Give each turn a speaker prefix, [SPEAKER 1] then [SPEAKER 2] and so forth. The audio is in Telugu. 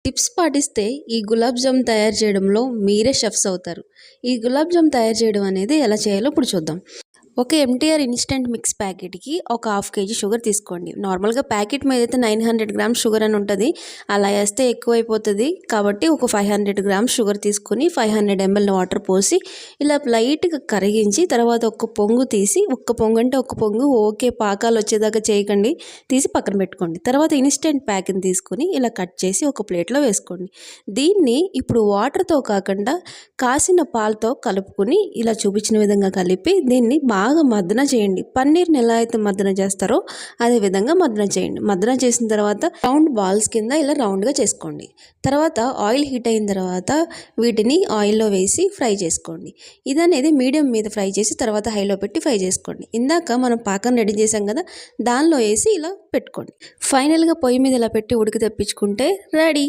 [SPEAKER 1] టిప్స్ పాటిస్తే ఈ గులాబ్ జామ్ తయారు చేయడంలో మీరే షెఫ్స్ అవుతారు. ఈ గులాబ్ జామ్ తయారు చేయడం అనేది ఎలా చేయాలో ఇప్పుడు చూద్దాం. ఒక ఎంటీఆర్ ఇన్స్టెంట్ మిక్స్ ప్యాకెట్కి ఒక 1/2 kg షుగర్ తీసుకోండి. నార్మల్గా ప్యాకెట్ మీద అయితే 900 గ్రామ్స్ షుగర్ అని ఉంటుంది. అలా వేస్తే ఎక్కువైపోతుంది కాబట్టి ఒక 500 గ్రామ్స్ షుగర్ తీసుకొని 500 ml వాటర్ పోసి ఇలా లైట్గా కరిగించి తర్వాత ఒక పొంగు తీసి, ఒక్క పొంగు అంటే ఒక పొంగు ఓకే, పాకాలు వచ్చేదాకా చేయకండి, తీసి పక్కన పెట్టుకోండి. తర్వాత ఇన్స్టెంట్ ప్యాక్ని తీసుకొని ఇలా కట్ చేసి ఒక ప్లేట్లో వేసుకోండి. దీన్ని ఇప్పుడు వాటర్తో కాకుండా కాసిన పాలతో కలుపుకొని ఇలా చూపించిన విధంగా కలిపి దీన్ని బాగా మద్దన చేయండి. పన్నీర్ని ఎలా అయితే మద్దన చేస్తారో అదే విధంగా మద్దన చేయండి. మద్దన చేసిన తర్వాత రౌండ్ బాల్స్ కింద ఇలా రౌండ్గా చేసుకోండి. తర్వాత ఆయిల్ హీట్ అయిన తర్వాత వీటిని ఆయిల్లో వేసి ఫ్రై చేసుకోండి. ఇది అనేది మీడియం మీద ఫ్రై చేసి తర్వాత హైలో పెట్టి ఫ్రై చేసుకోండి. ఇందాక మనం పాకం రెడీ చేసాం కదా, దానిలో వేసి ఇలా పెట్టుకోండి. ఫైనల్గా పొయ్యి మీద ఇలా పెట్టి ఉడికి తెప్పించుకుంటే రెడీ.